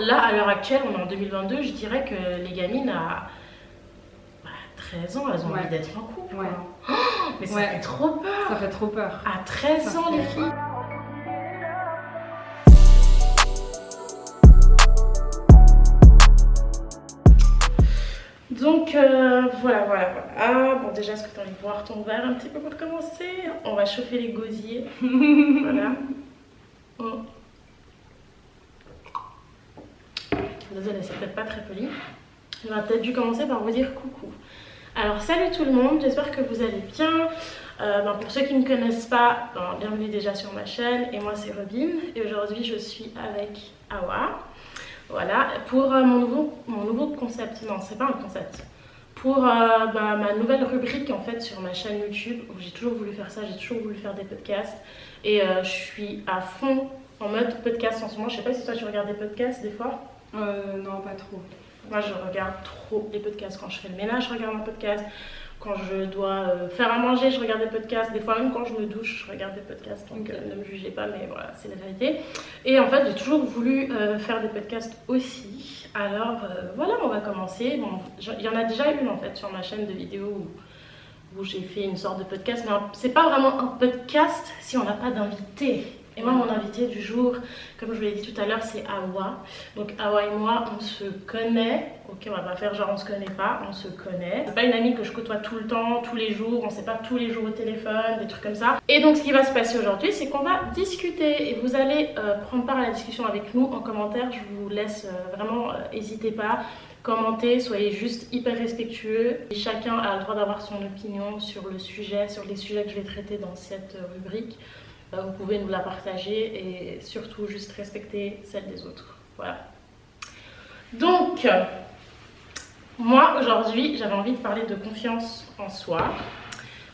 là, à l'heure actuelle, on est en 2022, je dirais que les gamines à 13 ans, elles ont envie d'être en couple. Ouais. Oh, mais ça fait trop peur. Ça fait trop peur. À 13 ans, les filles. Donc voilà. Bon, déjà, est-ce que tu as envie de boire ton verre un petit peu pour commencer? On va chauffer les gosiers. Voilà. Désolée, c'est peut-être pas très poli. J'aurais peut-être dû commencer par vous dire coucou. Alors, salut tout le monde, j'espère que vous allez bien. Pour ceux qui ne me connaissent pas, bienvenue déjà sur ma chaîne. Et moi, c'est Robin. Et aujourd'hui, je suis avec Awa. Voilà, pour mon nouveau concept. Non, c'est pas un concept. Pour ma nouvelle rubrique en fait sur ma chaîne YouTube, où j'ai toujours voulu faire ça, j'ai toujours voulu faire des podcasts. Et je suis à fond en mode podcast en ce moment. Je sais pas si toi tu regardes des podcasts des fois. Non, pas trop. Moi je regarde trop les podcasts. Quand je fais le ménage, je regarde un podcast. Quand je dois faire à manger, je regarde des podcasts. Des fois même quand je me douche, je regarde des podcasts. Donc ne me jugez pas, mais voilà, c'est la vérité. Et en fait, j'ai toujours voulu faire des podcasts aussi. Alors voilà, on va commencer. Bon, il y en a déjà une en fait sur ma chaîne de vidéos où j'ai fait une sorte de podcast. Mais c'est pas vraiment un podcast si on n'a pas d'invité. Et moi, mon invité du jour, comme je vous l'ai dit tout à l'heure, c'est Awa. Donc Awa et moi, on se connaît. Ok, on va pas faire genre on se connaît pas, on se connaît. C'est pas une amie que je côtoie tout le temps, tous les jours, on sait pas tous les jours au téléphone, des trucs comme ça. Et donc ce qui va se passer aujourd'hui, c'est qu'on va discuter et vous allez prendre part à la discussion avec nous en commentaire. Je vous laisse vraiment, n'hésitez pas. Commentez, soyez juste hyper respectueux. Et chacun a le droit d'avoir son opinion sur le sujet, sur les sujets que je vais traiter dans cette rubrique. Vous pouvez nous la partager et surtout juste respecter celle des autres. Voilà. Donc, moi aujourd'hui, j'avais envie de parler de confiance en soi.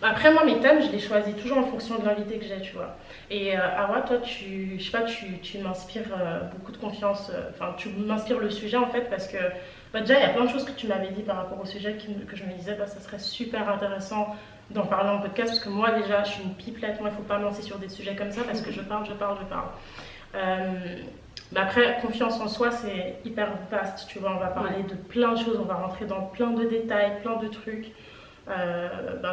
Après, moi, mes thèmes, je les choisis toujours en fonction de l'invité que j'ai, tu vois. Et Awa, toi, je sais pas, tu m'inspires beaucoup de confiance. Enfin, tu m'inspires le sujet en fait parce que déjà, il y a plein de choses que tu m'avais dit par rapport au sujet que je me disais, ça serait super intéressant d'en parler en podcast parce que moi déjà je suis une pipelette, moi il faut pas me lancer sur des sujets comme ça parce que je parle. Après, confiance en soi c'est hyper vaste, tu vois, on va parler de plein de choses, on va rentrer dans plein de détails, plein de trucs.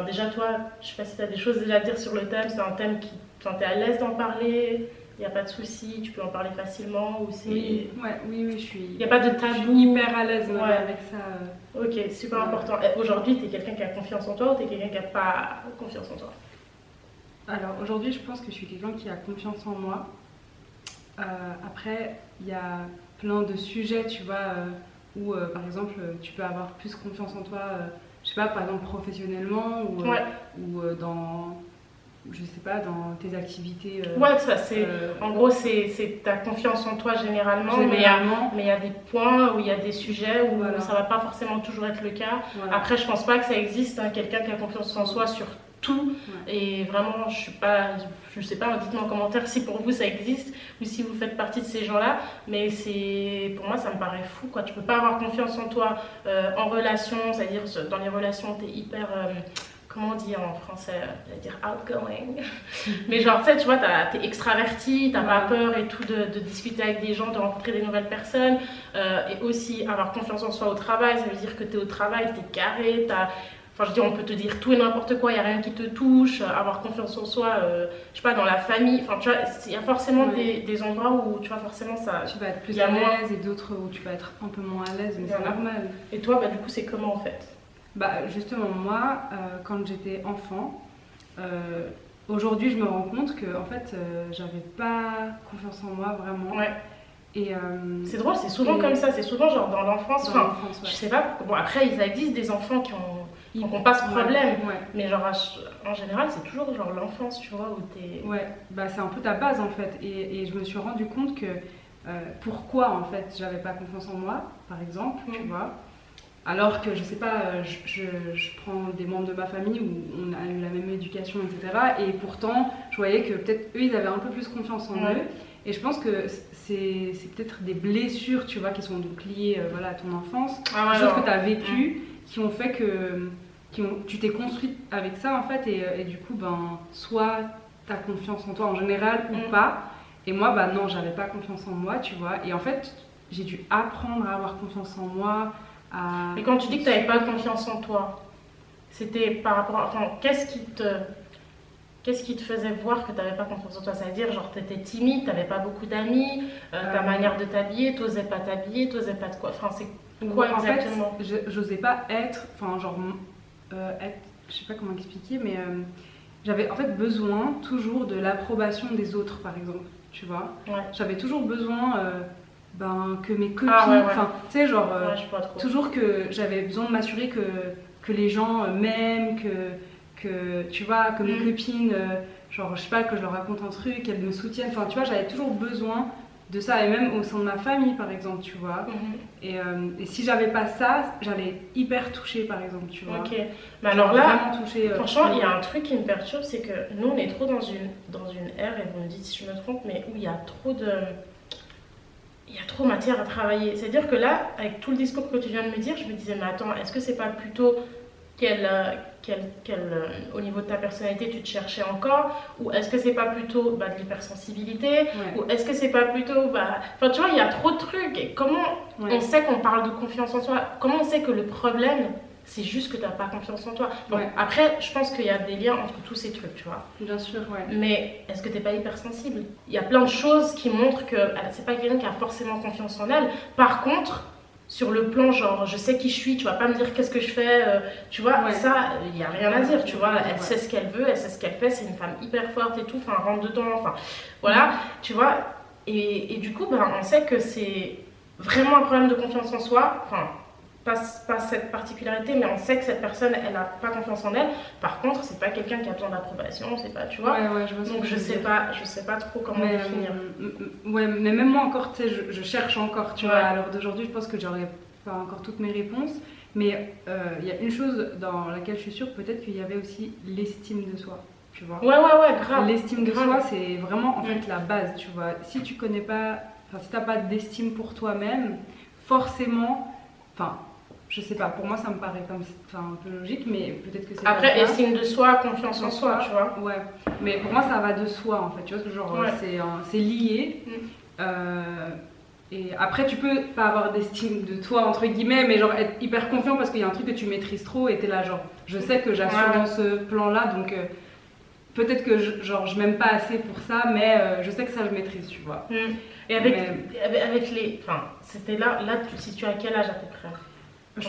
Déjà toi, je sais pas si tu as des choses déjà à dire sur le thème, c'est un thème qui, tu es à l'aise d'en parler, il n'y a pas de souci, tu peux en parler facilement ou c'est... Oui, je suis... Il n'y a pas de tabou. Je suis hyper à l'aise avec ça. Ok, super important. Aujourd'hui, tu es quelqu'un qui a confiance en toi ou tu es quelqu'un qui n'a pas confiance en toi? Alors aujourd'hui, je pense que je suis quelqu'un qui a confiance en moi. Après, il y a plein de sujets, tu vois, où par exemple, tu peux avoir plus confiance en toi, je sais pas, par exemple professionnellement ou dans... je sais pas, dans tes activités. Ça c'est. En gros, c'est ta confiance en toi généralement. Mais il y a des points où il y a des sujets où ça va pas forcément toujours être le cas. Voilà. Après, je pense pas que ça existe, hein, quelqu'un qui a confiance en soi sur tout. Et vraiment, je sais pas, dites-moi en commentaire si pour vous ça existe ou si vous faites partie de ces gens-là. Mais pour moi, ça me paraît fou, quoi. Tu peux pas avoir confiance en toi en relation, c'est-à-dire dans les relations, t'es hyper. Comment on dit en français? Je vais dire outgoing. Mais genre, tu vois, t'es extraverti, t'as pas peur et tout de discuter avec des gens, de rencontrer des nouvelles personnes. Et aussi avoir confiance en soi au travail, ça veut dire que t'es au travail, t'es carré, enfin, je veux dire, on peut te dire tout et n'importe quoi, il n'y a rien qui te touche. Avoir confiance en soi, je sais pas, dans la famille. Enfin, tu vois, il y a forcément des endroits où, tu vois, forcément, ça... Tu vas être plus à l'aise et d'autres où tu vas être un peu moins à l'aise, mais c'est normal. Et toi, du coup, c'est comment en fait? Justement, moi, quand j'étais enfant, aujourd'hui, je me rends compte que en fait, j'avais pas confiance en moi vraiment. Ouais. Et c'est drôle, c'est souvent comme ça, c'est souvent genre dans l'enfance. Je sais pas. Bon, après, il existe des enfants qui ont pas ce problème, mais genre en général, c'est toujours genre l'enfance, tu vois, où t'es. Ouais, c'est un peu ta base en fait. Et je me suis rendu compte que pourquoi en fait, j'avais pas confiance en moi, par exemple, tu vois. Alors que je sais pas, je prends des membres de ma famille où on a eu la même éducation, etc. Et pourtant, je voyais que peut-être eux, ils avaient un peu plus confiance en eux. Et je pense que c'est peut-être des blessures, tu vois, qui sont donc liées à ton enfance, des choses que tu as vécues, qui ont fait que tu t'es construite avec ça en fait. Et du coup, soit tu as confiance en toi en général ou pas. Et moi, non, j'avais pas confiance en moi, tu vois. Et en fait, j'ai dû apprendre à avoir confiance en moi. Et quand tu dis que tu n'avais pas confiance en toi, c'était par rapport à... Enfin, qu'est-ce qui te faisait voir que tu n'avais pas confiance en toi? Ça veut dire, genre, tu étais timide, tu n'avais pas beaucoup d'amis, ta manière de t'habiller, tu n'osais pas t'habiller, tu n'osais pas de quoi... Enfin, c'est quoi exactement? En fait, j'osais pas être... Enfin, genre, être... Je sais pas comment expliquer, mais j'avais en fait besoin toujours de l'approbation des autres, par exemple, tu vois. Ouais. J'avais toujours besoin que mes copines... Enfin, tu sais, genre, toujours que j'avais besoin de m'assurer que les gens m'aiment, que tu vois, que mes copines, genre, je sais pas, que je leur raconte un truc, qu'elles me soutiennent. Enfin, tu vois, j'avais toujours besoin de ça, et même au sein de ma famille, par exemple, tu vois. Et si j'avais pas ça, j'allais être hyper touchée, par exemple, tu vois. Ok, mais alors là, touchée, franchement, il y a un truc qui me perturbe, c'est que nous, on est trop dans une ère, et vous me dites si je me trompe, mais où il y a trop matière à travailler. C'est-à-dire que là, avec tout le discours que tu viens de me dire, je me disais, mais attends, est-ce que c'est pas plutôt au niveau de ta personnalité tu te cherchais encore, ou est-ce que c'est pas plutôt de l'hypersensibilité, ou est-ce que c'est pas plutôt enfin tu vois, il y a trop de trucs, et comment on sait qu'on parle de confiance en soi, comment on sait que le problème c'est juste que tu n'as pas confiance en toi. Bon, après je pense qu'il y a des liens entre tous ces trucs, tu vois, bien sûr, mais est-ce que t'es pas hypersensible? Il y a plein de choses qui montrent que c'est pas quelqu'un qui a forcément confiance en elle. Par contre, sur le plan genre je sais qui je suis, tu vas pas me dire qu'est-ce que je fais, tu vois, ça il y a rien à dire, tu vois, elle sait ce qu'elle veut, elle sait ce qu'elle fait, c'est une femme hyper forte et tout, enfin rentre dedans, enfin voilà, tu vois, et du coup on sait que c'est vraiment un problème de confiance en soi, enfin pas cette particularité, mais on sait que cette personne elle a pas confiance en elle. Par contre c'est pas quelqu'un qui a besoin d'approbation, c'est pas, tu vois, donc je sais pas trop comment définir. Mais même moi encore, tu sais, je cherche encore, tu vois, à l'heure d'aujourd'hui je pense que j'aurais pas encore toutes mes réponses, mais il y a une chose dans laquelle je suis sûre, peut-être qu'il y avait aussi l'estime de soi, tu vois. Grave. L'estime de soi, c'est vraiment en fait la base, tu vois. Si tu connais pas, enfin si t'as pas d'estime pour toi-même, forcément, enfin je sais pas, pour moi ça me paraît un peu logique, mais peut-être que c'est après estime de soi, confiance en soi, tu vois. Ouais, mais pour moi ça va de soi en fait, tu vois, ce genre c'est lié. Et après tu peux pas avoir d'estime de toi entre guillemets, mais genre être hyper confiant parce qu'il y a un truc que tu maîtrises trop et t'es là genre je sais que j'assure dans ce plan là, donc peut-être que je m'aime pas assez pour ça, mais je sais que ça je maîtrise, tu vois. Et avec les, enfin c'était là si tu as quel âge à peu près? Je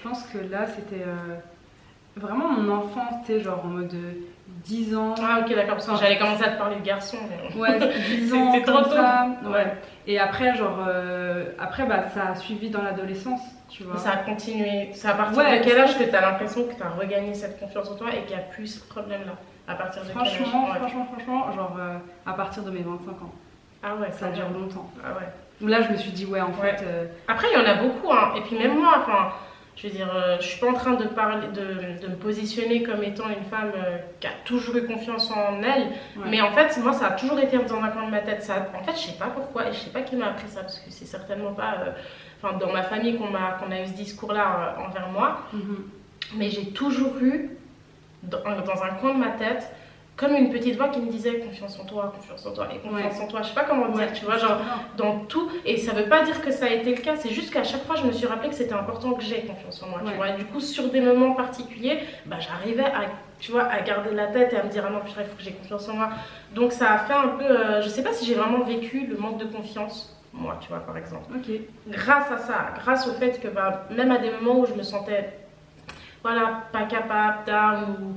pense que là c'était vraiment mon enfance, tu sais, genre en mode 10 ans. Ah ok, d'accord, parce que j'allais commencer à te parler de garçon. Mais... Ouais, 10 ans, c'est trop tôt. Ouais. Et après, genre, ça a suivi dans l'adolescence, tu vois. Et ça a continué. C'est à partir de quel âge que tu as l'impression que tu as regagné cette confiance en toi et qu'il n'y a plus ce problème-là? À partir de quel âge? Franchement, genre, à partir de mes 25 ans. Ah ouais, ça dure longtemps. Ah ouais. Là, je me suis dit, en fait... Après, il y en a beaucoup, hein. Et puis même moi, enfin... Je veux dire, je suis pas en train de me positionner comme étant une femme qui a toujours eu confiance en elle, mais en fait, moi, ça a toujours été dans un coin de ma tête. Ça, en fait, je sais pas pourquoi, et je sais pas qui m'a appris ça, parce que c'est certainement pas dans ma famille qu'on a eu ce discours-là envers moi, mais j'ai toujours eu, dans un coin de ma tête, comme une petite voix qui me disait confiance en toi et confiance en toi, je sais pas comment dire, tu vois, genre dans tout, et ça veut pas dire que ça a été le cas, c'est juste qu'à chaque fois je me suis rappelé que c'était important que j'aie confiance en moi, tu vois, et du coup sur des moments particuliers, j'arrivais à garder la tête et à me dire ah non putain il faut que j'ai confiance en moi, donc ça a fait un peu, je sais pas si j'ai vraiment vécu le manque de confiance, moi tu vois par exemple, grâce à ça, grâce au fait que même à des moments où je me sentais pas capable, down ou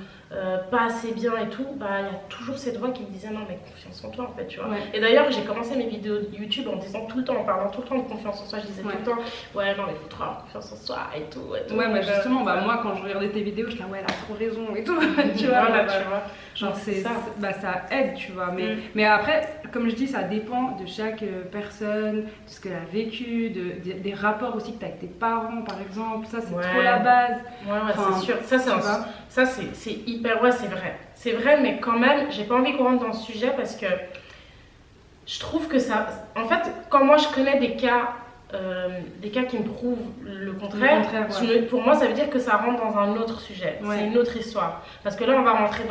pas assez bien et tout, il y a toujours cette voix qui me disait non mais confiance en toi en fait, tu vois. Et d'ailleurs j'ai commencé mes vidéos YouTube en disant tout le temps, en parlant tout le temps de confiance en soi, je disais tout le temps non mais faut trop avoir confiance en soi et tout. Ouais, justement, moi quand je regardais tes vidéos, je disais elle a trop raison et tout, tu vois. Tu vois. Genre ça aide, tu vois, mais après, comme je dis, ça dépend de chaque personne, de ce qu'elle a vécu, des rapports aussi que tu as avec tes parents par exemple, ça c'est trop la base. C'est sûr, ça c'est hyper, c'est vrai, mais quand même, j'ai pas envie qu'on rentre dans ce sujet parce que je trouve que ça, en fait, quand moi je connais des cas des cas qui me prouvent le contraire, pour moi ça veut dire que ça rentre dans un autre sujet, c'est une autre histoire. Parce que là on va rentrer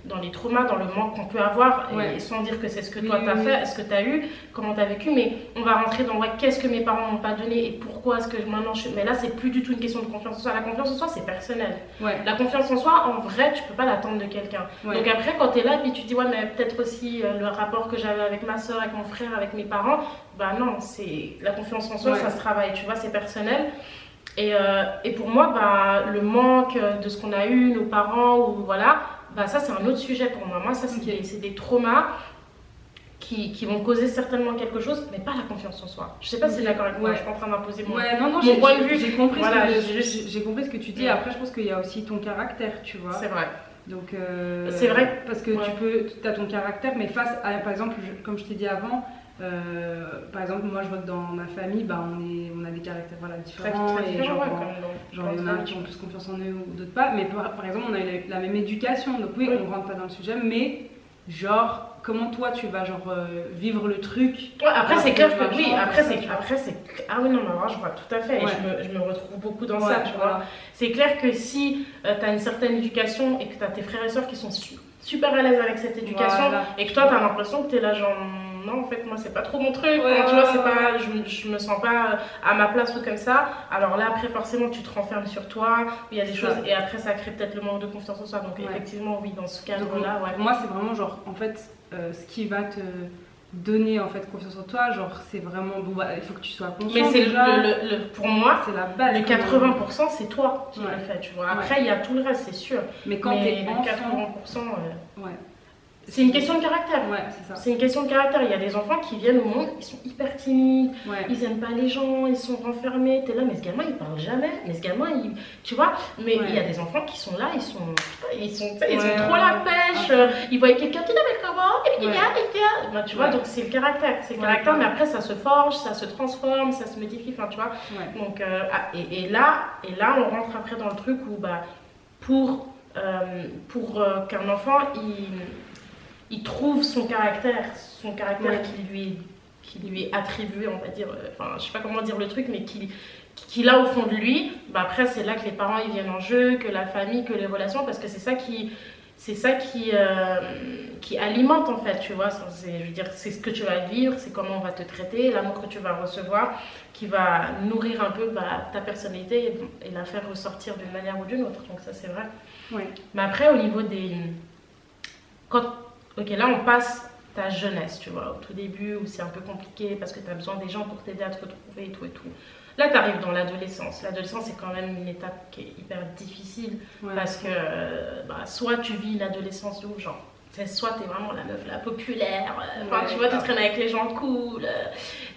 dans les traumas, dans le manque qu'on peut avoir, et sans dire que c'est ce que toi t'as fait, ce que t'as eu, comment t'as vécu, mais on va rentrer dans qu'est-ce que mes parents m'ont pas donné et pourquoi est-ce que maintenant je... Mais là c'est plus du tout une question de confiance en soi, la confiance en soi c'est personnel. La confiance en soi, en vrai, tu peux pas l'attendre de quelqu'un. Donc après quand t'es là et puis tu dis ouais mais peut-être aussi le rapport que j'avais avec ma soeur, avec mon frère, avec mes parents, bah non, c'est la confiance en soi, ça se travaille, tu vois, c'est personnel. Et pour moi, bah, le manque de ce qu'on a eu, nos parents, ou voilà, bah ça c'est un autre sujet pour moi. Moi, ça c'est des traumas qui vont causer certainement quelque chose, mais pas la confiance en soi. Je sais pas si tu es d'accord avec moi, je suis pas en train d'imposer mon point de vue. J'ai compris, j'ai compris ce que tu dis. Après, je pense qu'il y a aussi ton caractère, tu vois. C'est vrai. Donc, c'est vrai. Parce que tu as ton caractère, mais face à, par exemple, comme je t'ai dit avant, par exemple, moi je vois que dans ma famille, bah, on a des caractères différents. Très et genre il y en a qui ont plus confiance en eux ou d'autres pas. Mais par exemple, on a eu la même éducation. Donc, oui, on rentre pas dans le sujet, mais genre, comment toi tu vas vivre le truc. Après, c'est clair que oui, après c'est. Ah oui, non, mais alors, je vois tout à fait. Et je me retrouve beaucoup dans ça, tu vois. C'est clair que si tu as une certaine éducation et que tu as tes frères et sœurs qui sont super à l'aise avec cette éducation et que toi tu as l'impression que tu es là, genre. Non, en fait, moi, c'est pas trop mon truc. Tu vois, c'est pas, je me sens pas à ma place ou comme ça. Alors là, après, forcément, tu te renfermes sur toi. Il y a des choses, et après, ça crée peut-être le manque de confiance en soi. Donc, effectivement, oui, dans ce cadre-là, pour moi, c'est vraiment genre, en fait, ce qui va te donner en fait confiance en toi, genre, c'est vraiment bon, bah, il faut que tu sois conscient. Mais c'est pour moi, c'est la base. Le 80%, c'est toi qui le fais, tu vois. Après, il y a tout le reste, c'est sûr. Mais quand t'es enfant, 80%. C'est une question de caractère. C'est ça. C'est une question de caractère. Il y a des enfants qui viennent au monde, ils sont hyper timides, ils aiment pas les gens, ils sont renfermés. T'es là, mais ce gamin il parle jamais. Mais ce gamin, tu vois. Mais il y a des enfants qui sont là, ils ont trop la pêche. Ils voient quelqu'un, tu l'avais comment et puis tu vois. Donc c'est le caractère, c'est le caractère. Mais après ça se forge, ça se transforme, ça se modifie. Enfin, tu vois. Donc et là on rentre après dans le truc où bah pour qu'un enfant il trouve son caractère qui lui est attribué, on va dire, enfin je sais pas comment dire le truc, mais qu'il a au fond de lui, bah après c'est là que les parents ils viennent en jeu, que la famille, que les relations, parce que c'est ça qui alimente en fait, tu vois, je veux dire, c'est ce que tu vas vivre, c'est comment on va te traiter, l'amour que tu vas recevoir, qui va nourrir un peu ta personnalité et la faire ressortir d'une manière ou d'une autre, donc ça c'est vrai. Mais après au niveau des... Ok, là on passe ta jeunesse, tu vois, au tout début où c'est un peu compliqué parce que tu as besoin des gens pour t'aider à te retrouver et tout et tout. Là, tu arrives dans l'adolescence. L'adolescence, c'est quand même une étape qui est hyper difficile parce que soit tu vis une adolescence où, genre, soit tu es vraiment la meuf, la populaire, tu vois, tu traînes avec les gens cool,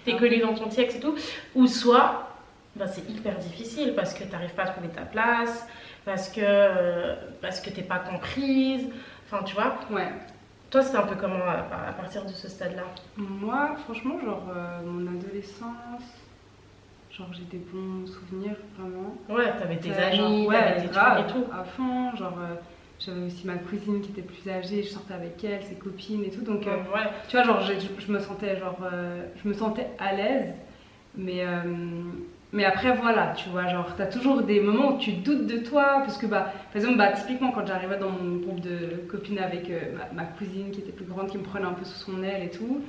tu es connue dans ton TX et tout, ou soit c'est hyper difficile parce que tu n'arrives pas à trouver ta place, parce que tu n'es pas comprise, enfin, tu vois. Toi, c'était un peu comment à partir de ce stade-là? Moi, franchement, genre, mon adolescence, genre, j'ai des bons souvenirs, vraiment. Ouais, t'avais tes amis, t'avais tes trucs et tout. À fond, genre, j'avais aussi ma cousine qui était plus âgée, je sortais avec elle, ses copines et tout, donc, tu vois, genre, je me sentais, à l'aise, mais après, voilà, tu vois, genre, t'as toujours des moments où tu doutes de toi, parce que, par exemple, typiquement, quand j'arrivais dans mon groupe de copines avec ma cousine qui était plus grande, qui me prenait un peu sous son aile et tout,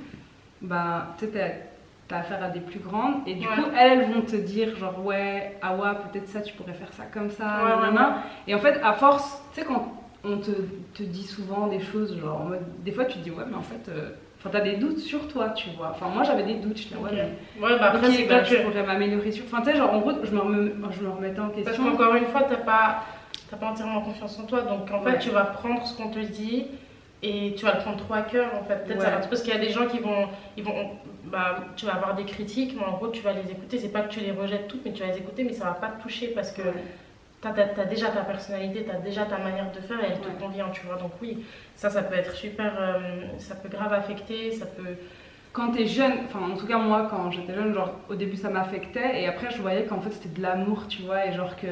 tu sais, t'as affaire à des plus grandes, et du coup, elles vont te dire, genre, peut-être ça, tu pourrais faire ça comme ça, et en fait, à force, tu sais, quand on te dit souvent des choses, genre, en mode, des fois, tu te dis, mais en fait... Enfin, t'as des doutes sur toi, tu vois. Enfin, moi j'avais des doutes, j'étais après c'est clair que je pourrais m'améliorer sur. Enfin, tu sais, genre en gros, je me remettais en question. Parce qu'encore une fois, t'as pas entièrement confiance en toi, donc en fait, tu vas prendre ce qu'on te dit et tu vas le prendre trop à cœur en fait. Peut-être ça va, parce qu'il y a des gens qui vont, tu vas avoir des critiques, mais en gros, tu vas les écouter. C'est pas que tu les rejettes toutes, mais tu vas les écouter, mais ça va pas te toucher parce que. T'as déjà ta personnalité, t'as déjà ta manière de faire et elle te convient, tu vois. Donc oui, ça peut être super, ça peut grave affecter, ça peut... Quand t'es jeune, enfin en tout cas moi quand j'étais jeune, genre au début ça m'affectait et après je voyais qu'en fait c'était de l'amour, tu vois, et genre que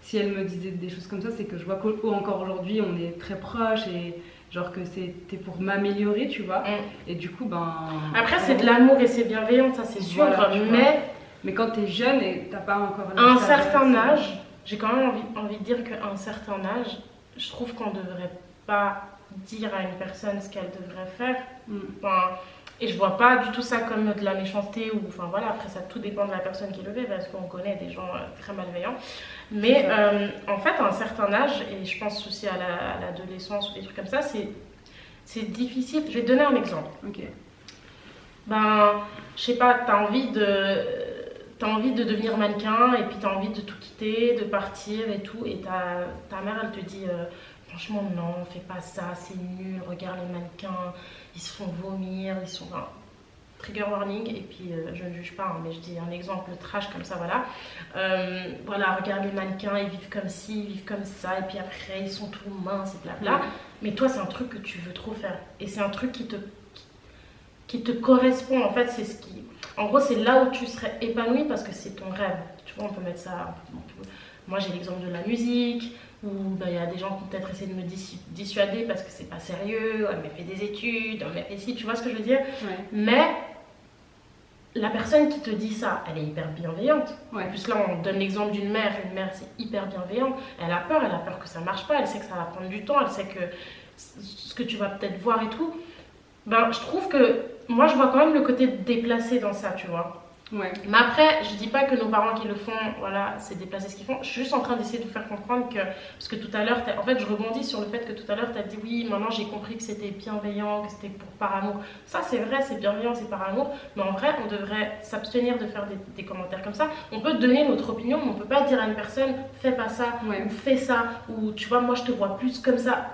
si elle me disait des choses comme ça, c'est que je vois qu'encore aujourd'hui on est très proches et genre que c'était pour m'améliorer, tu vois. Et du coup, Après c'est de l'amour et c'est bienveillant, ça c'est sûr, mais... Mais quand t'es jeune et t'as pas encore... À un certain âge, j'ai quand même envie de dire qu'à un certain âge, je trouve qu'on devrait pas dire à une personne ce qu'elle devrait faire. Enfin, et je vois pas du tout ça comme de la méchanceté ou enfin voilà, après ça tout dépend de la personne qui le fait parce qu'on connaît des gens très malveillants. Mais en fait, à un certain âge, et je pense aussi à l'adolescence ou des trucs comme ça, c'est difficile. Je vais te donner un exemple. Ok. Ben, je sais pas, t'as envie de devenir mannequin et puis t'as envie de tout quitter, de partir et tout, et ta mère elle te dit franchement non, fais pas ça, c'est nul, regarde les mannequins, ils se font vomir, ils sont... Enfin, trigger warning, et puis je ne juge pas, hein, mais je dis un exemple trash comme ça, voilà. Voilà, regarde les mannequins, ils vivent comme ci, ils vivent comme ça, et puis après ils sont tout minces et blabla. Mais toi c'est un truc que tu veux trop faire, et c'est un truc qui te correspond, en fait, c'est ce qui... En gros, c'est là où tu serais épanoui parce que c'est ton rêve. Tu vois, on peut mettre ça... Moi, j'ai l'exemple de la musique, où il y a des gens qui ont peut-être essayé de me dissuader parce que c'est pas sérieux, elle m'a fait des études, elle m'a fait ci, tu vois ce que je veux dire? Mais la personne qui te dit ça, elle est hyper bienveillante. En plus, là, on donne l'exemple d'une mère. Une mère, c'est hyper bienveillante. Elle a peur que ça marche pas, elle sait que ça va prendre du temps, elle sait que ce que tu vas peut-être voir et tout. Ben, je trouve que moi je vois quand même le côté déplacé dans ça, tu vois. Mais après, je dis pas que nos parents qui le font, voilà, c'est déplacé ce qu'ils font. Je suis juste en train d'essayer de vous faire comprendre que, parce que tout à l'heure, en fait, je rebondis sur le fait que tout à l'heure, tu as dit oui, maintenant j'ai compris que c'était bienveillant, que c'était par amour. Ça, c'est vrai, c'est bienveillant, c'est par amour. Mais en vrai, on devrait s'abstenir de faire des commentaires comme ça. On peut donner notre opinion, mais on peut pas dire à une personne, fais pas ça, ou fais ça, ou tu vois, moi je te vois plus comme ça.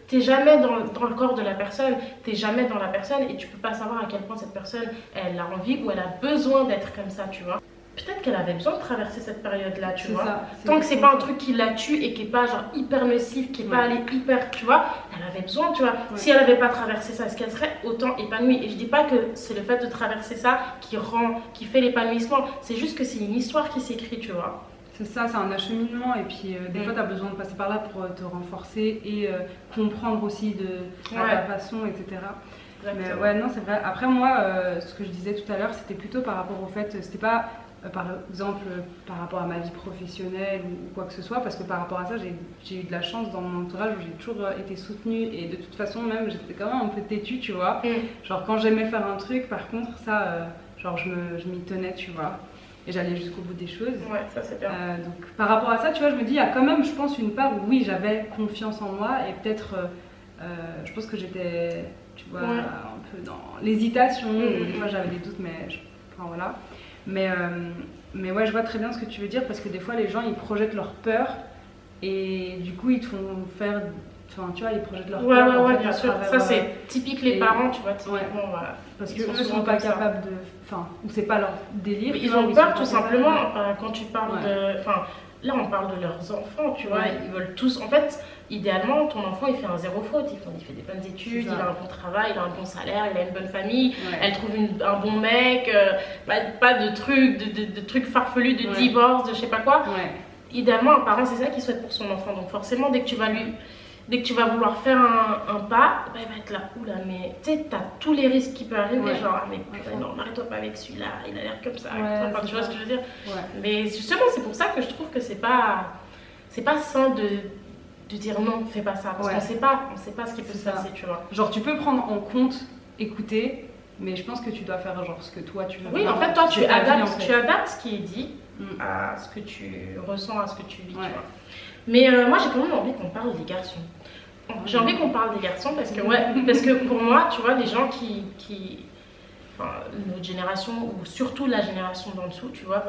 T'es jamais dans le corps de la personne, t'es jamais dans la personne, et tu peux pas savoir à quel point cette personne, elle a envie ou elle a besoin d'être comme ça, tu vois. Peut-être qu'elle avait besoin de traverser cette période-là, tu vois. Tant que c'est pas un truc qui la tue et qui est pas genre hyper nocif, qui est pas allé hyper, tu vois, elle avait besoin, tu vois. Si elle avait pas traversé ça, est-ce qu'elle serait autant épanouie? Et je dis pas que c'est le fait de traverser ça qui fait l'épanouissement, c'est juste que c'est une histoire qui s'écrit, tu vois. C'est ça, c'est un acheminement, et puis des fois tu as besoin de passer par là pour te renforcer et comprendre aussi ta façon, etc. Mais ouais, non, c'est vrai. Après, moi, ce que je disais tout à l'heure, c'était plutôt par rapport au fait, c'était pas par exemple par rapport à ma vie professionnelle ou quoi que ce soit, parce que par rapport à ça, j'ai eu de la chance dans mon entourage où j'ai toujours été soutenue, et de toute façon, même j'étais quand même un peu têtue, tu vois. Genre, quand j'aimais faire un truc, par contre, ça, genre, je m'y tenais, tu vois. Et j'allais jusqu'au bout des choses. Ouais, ça c'est bien. Donc par rapport à ça, tu vois, je me dis, il y a quand même, je pense, une part où oui, j'avais confiance en moi, et peut-être, je pense que j'étais, tu vois, un peu dans l'hésitation, où des fois j'avais des doutes, mais enfin voilà. Mais ouais, je vois très bien ce que tu veux dire, parce que des fois les gens ils projettent leur peur, et du coup ils te font faire... Enfin, tu vois, ils projettent leur peur. Ouais, bien sûr. Ça, c'est typique les parents, tu vois, typiquement. Parce qu'eux ne sont pas capables de... Enfin, c'est pas leur délire. Mais ils ont peur, tout simplement, quand tu parles de... Enfin, là, on parle de leurs enfants, tu vois. Ils veulent tous... En fait, idéalement, ton enfant, il fait un zéro faute. Il fait des bonnes études, il a un bon travail, il a un bon salaire, il a une bonne famille, elle trouve un bon mec, pas de trucs farfelus, de divorce, de je sais pas quoi. Idéalement, un parent, c'est ça qu'il souhaite pour son enfant. Donc forcément, dès que tu vas vouloir faire un pas, bah, il va être là, oula, mais tu sais, t'as tous les risques qui peuvent arriver, genre, mais putain, non, arrête-toi pas avec celui-là, il a l'air comme ça, tu vois ce que je veux dire. Mais justement, c'est pour ça que je trouve que c'est pas sain de dire non, fais pas ça, parce qu'on sait pas ce qui peut se passer, tu vois. Genre, tu peux prendre en compte, écouter, mais je pense que tu dois faire genre ce que toi tu veux. Oui, en fait, toi, tu adaptes ce qui est dit à ce que tu ressens, à ce que tu vis, tu vois. Mais moi j'ai quand même envie qu'on parle des garçons. J'ai envie qu'on parle des garçons parce que pour moi, tu vois, les gens enfin, notre génération, ou surtout la génération d'en dessous, tu vois,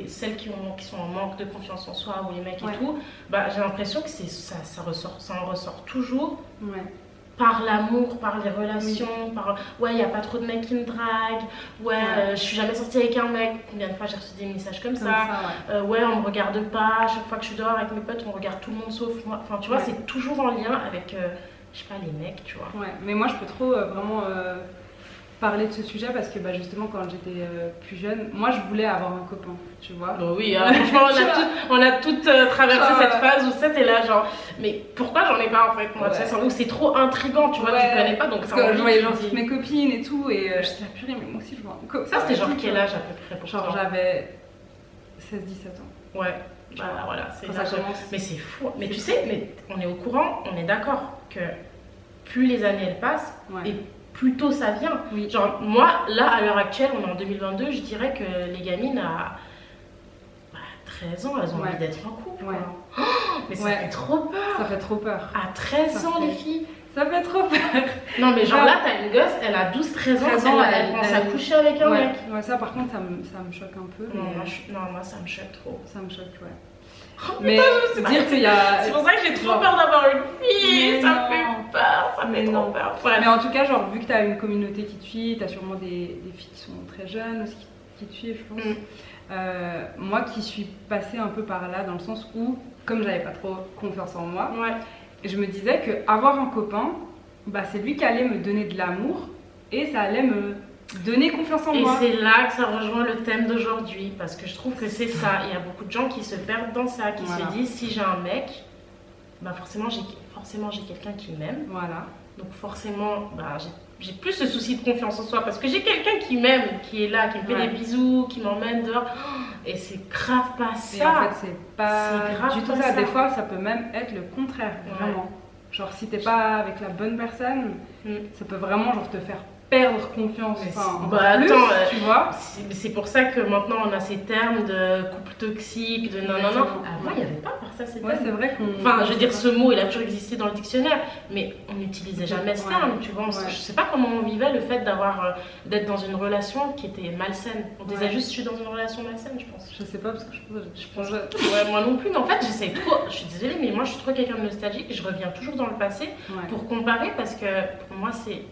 celles qui sont en manque de confiance en soi, ou les mecs et tout, bah, j'ai l'impression que ça en ressort toujours. Par l'amour, par les relations, par il n'y a pas trop de mecs qui me draguent, je suis jamais sortie avec un mec. Combien de fois j'ai reçu des messages comme ça, on me regarde pas, chaque fois que je suis dehors avec mes potes, on regarde tout le monde sauf moi. Enfin, tu vois, c'est toujours en lien avec, je sais pas, les mecs, tu vois. Mais moi je peux trop vraiment parler de ce sujet parce que justement quand j'étais plus jeune, moi je voulais avoir un copain, tu vois. Oh oui, franchement on a toutes traversé cette phase où c'était là genre, mais pourquoi j'en ai pas en fait moi, tu sais, où c'est trop intriguant, tu vois, tu connais pas donc parce que je voyais genre toutes mes copines et tout et je disais purée mais moi aussi je veux un copain. Ça c'était genre quel âge à peu près pour genre j'avais 16-17 ans. Ouais. Voilà, c'est ça commence. Mais c'est fou. Mais tu sais, mais on est au courant, on est d'accord que plus les années elles passent et plus tôt ça vient. Oui. Genre moi, là à l'heure actuelle, on est en 2022, je dirais que les gamines à 13 ans, elles ont envie d'être en couple. Ouais. Oh, mais ça fait trop peur. Ça fait trop peur. À 13 ans les filles. Ça fait trop peur. Non mais genre là t'as une gosse, elle a 12-13 ans, elle pense à coucher avec un mec. Ouais, ça par contre ça me choque un peu. Non, moi ça me choque trop. Ça me choque, ouais. Oh, mais dire qu'il y a... C'est pour ça que j'ai trop peur d'avoir une fille, ça fait peur, ça fait trop peur. Ouais. Mais en tout cas, genre vu que t'as une communauté qui te suit, t'as sûrement des filles qui sont très jeunes aussi qui te suivent, je pense. Moi qui suis passée un peu par là dans le sens où, comme j'avais pas trop confiance en moi, je me disais que avoir un copain, c'est lui qui allait me donner de l'amour et ça allait me donner confiance en moi. Et c'est là que ça rejoint le thème d'aujourd'hui, parce que je trouve que c'est ça. Il y a beaucoup de gens qui se perdent dans ça, qui se disent si j'ai un mec, forcément j'ai quelqu'un qui m'aime. Voilà. Donc forcément, j'ai plus ce souci de confiance en soi, parce que j'ai quelqu'un qui m'aime, qui est là, qui me fait des bisous, qui m'emmène dehors. Et c'est grave pas ça. Et en fait, c'est pas du tout ça. Des fois, ça peut même être le contraire, vraiment. Genre, si t'es pas avec la bonne personne, ça peut vraiment genre te faire perdre confiance. Attends, tu vois. C'est pour ça que maintenant on a ces termes de couple toxique, de non. Avant il n'y avait pas par ça ces termes. C'est vrai qu'on. Enfin, je veux dire, ce mot il a toujours existé dans le dictionnaire, mais on n'utilisait jamais ce terme, tu vois. Je sais pas comment on vivait le fait d'être dans une relation qui était malsaine. On disait juste je suis dans une relation malsaine, je pense. Je sais pas parce que je pense. Ouais, moi non plus, mais en fait j'essaie trop. Je suis désolée, mais moi je suis trop quelqu'un de nostalgique. Je reviens toujours dans le passé pour comparer parce que pour moi c'est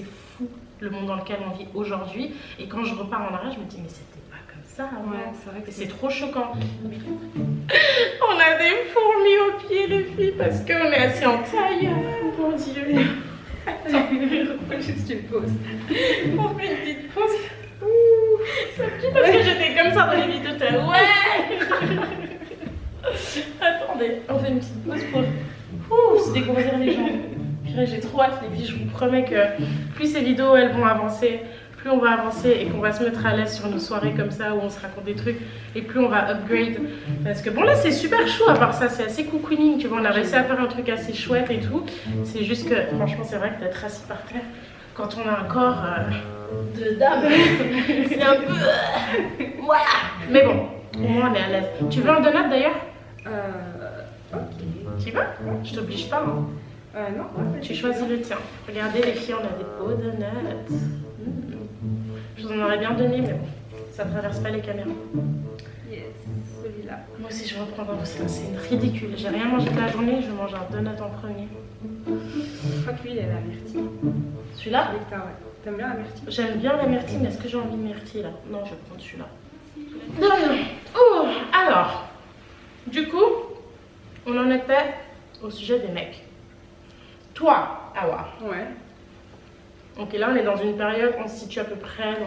fou le monde dans lequel on vit aujourd'hui, et quand je repars en arrière je me dis mais c'était pas comme ça avant. C'est vrai que c'est trop choquant. On a des fourmis aux pieds les filles parce qu'on est assis en taille. Oh mon dieu. Attends, on fait juste une pause. On fait une petite pause. Ça me dit parce que j'étais comme ça dans les vidéos. Attendez, on fait une petite pause pour se découvrir les gens. J'ai trop hâte les filles, je vous promets que plus ces vidéos elles vont avancer, plus on va avancer et qu'on va se mettre à l'aise sur nos soirées comme ça où on se raconte des trucs, et plus on va upgrade. Parce que bon là c'est super chaud à part ça, c'est assez cocooning, tu vois, on a réussi à faire un truc assez chouette et tout. C'est juste que franchement c'est vrai que d'être assis par terre quand on a un corps de dame, c'est un peu... voilà. Mais bon, au moins on est à l'aise. Tu veux un donut d'ailleurs? Ok. Tu veux? Je t'oblige pas hein. Non, tu choisis le tien. Regardez les filles, on a des beaux donuts. Je vous en aurais bien donné, mais bon, ça traverse pas les caméras. Yes, celui-là. Moi aussi, je vais en prendre un, c'est ridicule. J'ai rien mangé de la journée, je mange un donut en premier. Je crois que lui, il est la myrtille. Celui-là? T'aimes bien la myrtille? J'aime bien la myrtille, mais est-ce que j'ai envie de myrtille là? Non, je vais prendre celui-là. Non. Oh, alors, du coup, on en était au sujet des mecs. Toi, Awa. Ouais. Ok, là on est dans une période, on se situe à peu près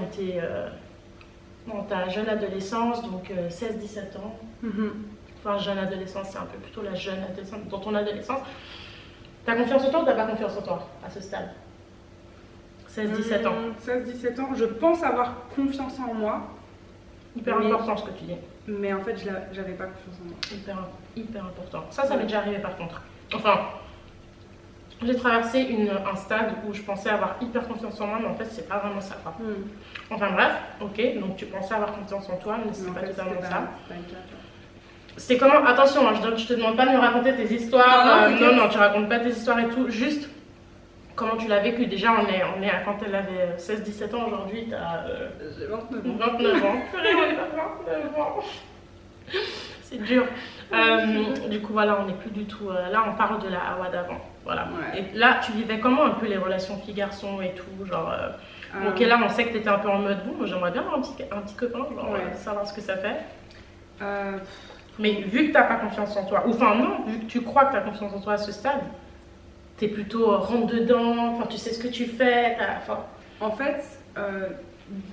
dans ta jeune adolescence, donc 16-17 ans. Enfin, jeune adolescence, c'est un peu plutôt la jeune adolescence, dans ton adolescence. T'as confiance en toi ou t'as pas confiance en toi à ce stade? 16-17 ans. 16-17 ans, je pense avoir confiance en moi. Hyper important ce que tu dis. Mais en fait, j'avais pas confiance en moi. Hyper important. Ça m'est déjà arrivé par contre. Enfin. J'ai traversé un stade où je pensais avoir hyper confiance en moi, mais en fait, c'est pas vraiment ça. Enfin bref, ok, donc tu pensais avoir confiance en toi, mais c'est pas totalement ça. C'était comment? Attention, hein, je te demande pas de me raconter tes histoires. Non, tu racontes pas tes histoires et tout. Juste comment tu l'as vécu. Déjà, on est à quand elle avait 16-17 ans, aujourd'hui, t'as. J'ai 29 ans. 29 ans. Purée, on est à 29 ans. C'est dur. Du coup, voilà, on n'est plus du tout. Là, on parle de la Awa d'avant. Voilà. Et là, tu vivais comment un peu les relations filles-garçons et tout? Genre, ok, là, on sait que tu étais un peu en mode bon, j'aimerais bien avoir un petit copain, genre, savoir ce que ça fait. Mais vu que tu n'as pas confiance en toi, ou enfin, non, vu que tu crois que tu as confiance en toi à ce stade, tu es plutôt rentre dedans, enfin, tu sais ce que tu fais. En fait,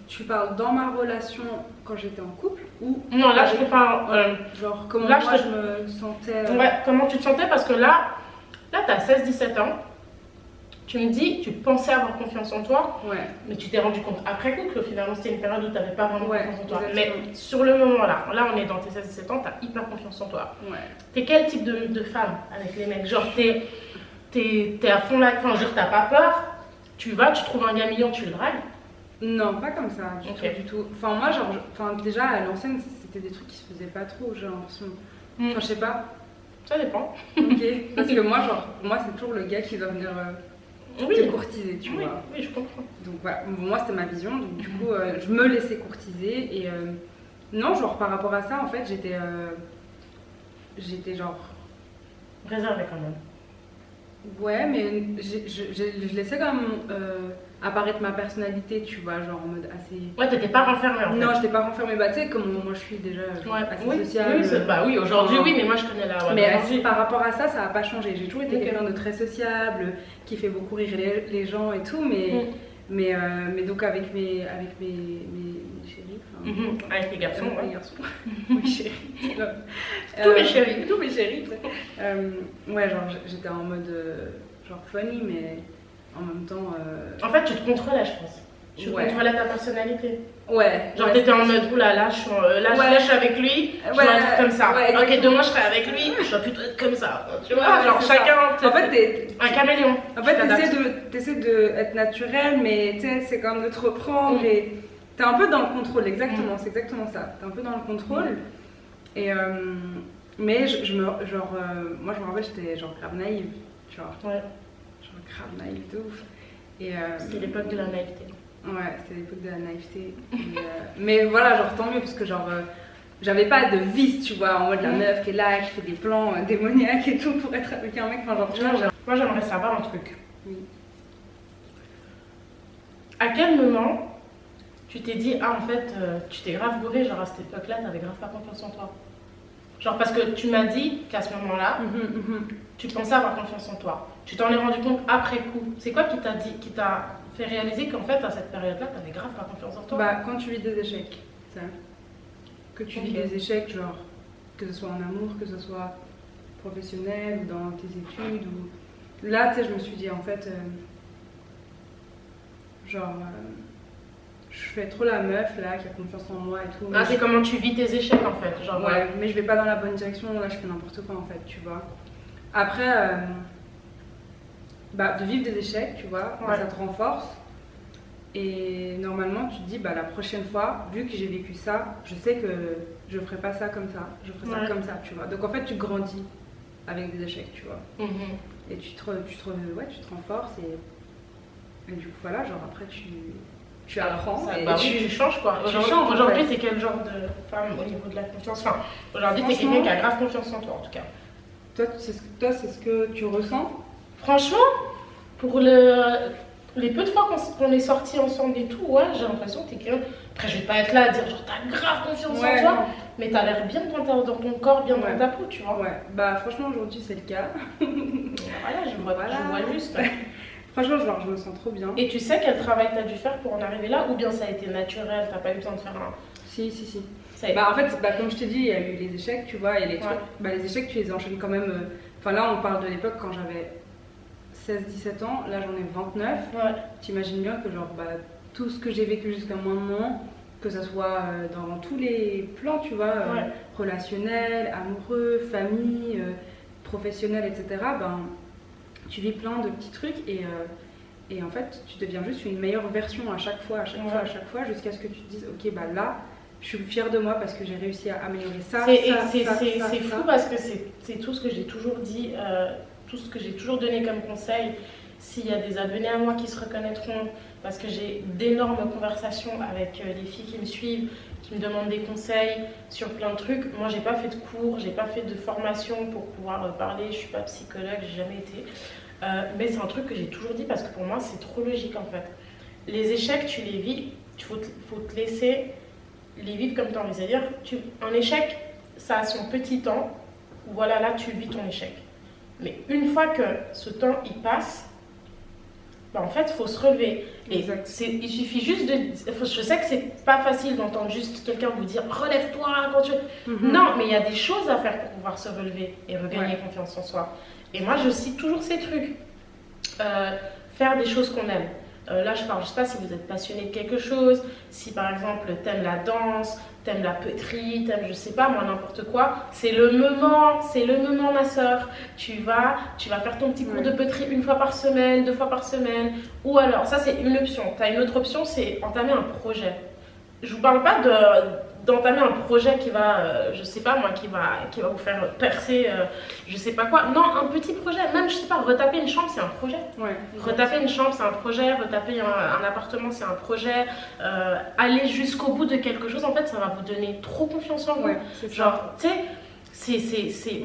tu parles dans ma relation quand j'étais en couple ou Non, là, je te parle. genre comment là, moi je me sentais. Ouais, comment tu te sentais? Parce que là t'as 16-17 ans. Tu me dis, tu pensais avoir confiance en toi, Ouais. mais tu t'es rendu compte après coup que finalement c'était une période où tu n'avais pas vraiment Ouais, confiance en toi. exactement. Mais sur le moment là on est dans tes 16-17 ans, tu as hyper confiance en toi. Ouais. T'es quel type de femme avec les mecs? Genre t'es à fond là, enfin genre t'as pas peur, tu vas, tu trouves un gars mignon, tu le dragues. Non, pas comme ça, Ok. du tout. Enfin, moi, genre, déjà à l'ancienne, c'était des trucs qui se faisaient pas trop, j'ai l'impression. Enfin, je sais pas. Ça dépend. Ok. Parce que moi, genre, moi, c'est toujours le gars qui va venir te courtiser, tu Oui, vois. oui, je comprends. Donc voilà, moi, c'était ma vision. Donc du coup, je me laissais courtiser. Et non, genre, par rapport à ça, en fait, j'étais genre. Réservé quand même. Ouais, mais je laissais quand même apparaître ma personnalité, tu vois, genre en mode assez. Ouais, t'étais pas renfermée en fait. Non, j'étais pas renfermée, bah tu sais, comme moi je suis déjà assez oui, sociable. Oui, bah oui, aujourd'hui oui, mais moi je connais la. Mais par rapport à ça, ça a pas changé. J'ai toujours été Ok. quelqu'un de très sociable, qui fait beaucoup rire les gens et tout, mais donc avec mes chéris. Avec les garçons, Les ouais. garçons. Mes chéris. Tous mes chéris. Tous mes chéris, tu sais. Ouais, genre j'étais en mode genre funny, mais en même temps. En fait, tu te contrôlais, je pense. Tu contrôlais ta personnalité. Ouais. Genre, t'étais en mode, oula, là, je suis avec lui, je dois être comme ça. Ouais, ok, demain, je serai avec lui, je dois plutôt être comme ça. Tu vois, Ouais, genre, c'est chacun. En fait, t'es un caméléon. En fait, t'essaies d'être naturel, mais tu sais, c'est comme de te reprendre et t'es un peu dans le contrôle, exactement, c'est exactement ça. T'es un peu dans le contrôle. Et mais moi, je me rappelle, j'étais genre grave naïve, genre grave naïve de ouf. Et C'était l'époque de la naïveté. ouais, c'était l'époque de la naïveté. Mais voilà, genre tant mieux parce que genre j'avais pas de vice, tu vois, en mode la meuf qui est là, qui fait des plans démoniaques et tout pour être avec un mec. Enfin, genre, tu vois, moi, j'aimerais savoir un truc. Oui. À quel moment tu t'es dit, ah, en fait, tu t'es grave bourré, genre à cette époque-là, t'avais grave pas confiance en toi? Genre, parce que tu m'as dit qu'à ce moment-là, tu pensais avoir confiance en toi. Tu t'en es rendu compte après coup. C'est quoi qui t'a fait réaliser qu'en fait, à cette période-là, t'avais grave pas confiance en toi? Bah, quand tu vis des échecs, ça. Que tu vis des échecs, genre, que ce soit en amour, que ce soit professionnel ou dans tes études. Ou... Là, tu sais, je me suis dit, en fait, je fais trop la meuf, là, qui a confiance en moi et tout. Ah, c'est comment tu vis tes échecs, en fait. Genre, ouais, mais je vais pas dans la bonne direction, là, je fais n'importe quoi, en fait, tu vois. Après, de vivre des échecs, tu vois, ça te renforce. Et normalement, tu te dis, la prochaine fois, vu que j'ai vécu ça, je sais que je ferai pas ça comme ça, je ferai ça comme ça, tu vois. Donc en fait, tu grandis avec des échecs, tu vois. Et tu te renforces et du coup, voilà, genre après, tu apprends ça, et tu changes quoi. Aujourd'hui, t'es quel genre de femme au niveau de la confiance? Enfin, aujourd'hui, t'es quelqu'un qui a grave confiance en toi, en tout cas. Toi, c'est ce que tu ressens? Franchement, pour les peu de fois qu'on est sortis ensemble et tout, ouais, j'ai l'impression que t'es quelqu'un. Après, je vais pas être là à dire genre t'as grave confiance en toi, mais t'as l'air bien dans ton corps, bien dans ta peau, tu vois. Ouais, franchement, aujourd'hui, c'est le cas. Voilà, je vois juste. Franchement, genre, je me sens trop bien. Et tu sais quel travail t'as dû faire pour en arriver là, ou bien ça a été naturel, t'as pas eu besoin de faire un. Si. En fait, comme je t'ai dit, il y a eu les échecs, tu vois, et les trucs. Les échecs, tu les enchaînes quand même. Enfin, là, on parle de l'époque quand j'avais 16-17 ans, là j'en ai 29. T'imagines bien que, genre, tout ce que j'ai vécu jusqu'à maintenant, que ça soit dans tous les plans, tu vois, relationnel, amoureux, famille, professionnel, etc., tu vis plein de petits trucs et en fait, tu deviens juste une meilleure version à chaque fois, jusqu'à ce que tu te dises, ok, là, je suis fière de moi parce que j'ai réussi à améliorer ça. C'est fou parce que c'est tout ce que j'ai toujours dit, tout ce que j'ai toujours donné comme conseil. S'il y a des abonnés à moi qui se reconnaîtront, parce que j'ai d'énormes conversations avec les filles qui me suivent, qui me demandent des conseils sur plein de trucs. Moi, j'ai pas fait de cours, j'ai pas fait de formation pour pouvoir parler, je suis pas psychologue, j'ai jamais été. Mais c'est un truc que j'ai toujours dit parce que pour moi, c'est trop logique en fait. Les échecs, tu les vis, il faut te laisser les vivre comme tu as envie. C'est-à-dire, un échec, ça a son petit temps, où voilà, là, tu vis ton échec. Mais une fois que ce temps, il passe, bah, en fait, il faut se relever. Et il suffit juste de... Je sais que c'est pas facile d'entendre juste quelqu'un vous dire « relève-toi quand tu... Non, mais il y a des choses à faire pour pouvoir se relever et regagner confiance en soi. Et moi, je cite toujours ces trucs. Faire des choses qu'on aime. Là, je sais pas si vous êtes passionné de quelque chose, si par exemple t'aimes la danse, t'aimes la poterie, t'aimes je sais pas moi n'importe quoi, c'est le moment ma soeur. Tu vas faire ton petit cours de poterie 1 fois par semaine, 2 fois par semaine, ou alors ça c'est une option. T'as une autre option, c'est entamer un projet. Je vous parle pas d'entamer un projet qui va, je sais pas moi, qui va vous faire percer, je sais pas quoi. Non, un petit projet, même je sais pas, retaper une chambre c'est un projet. Retaper une chambre c'est un projet, retaper un appartement c'est un projet. Aller jusqu'au bout de quelque chose, en fait, ça va vous donner trop confiance en vous. Genre, tu sais.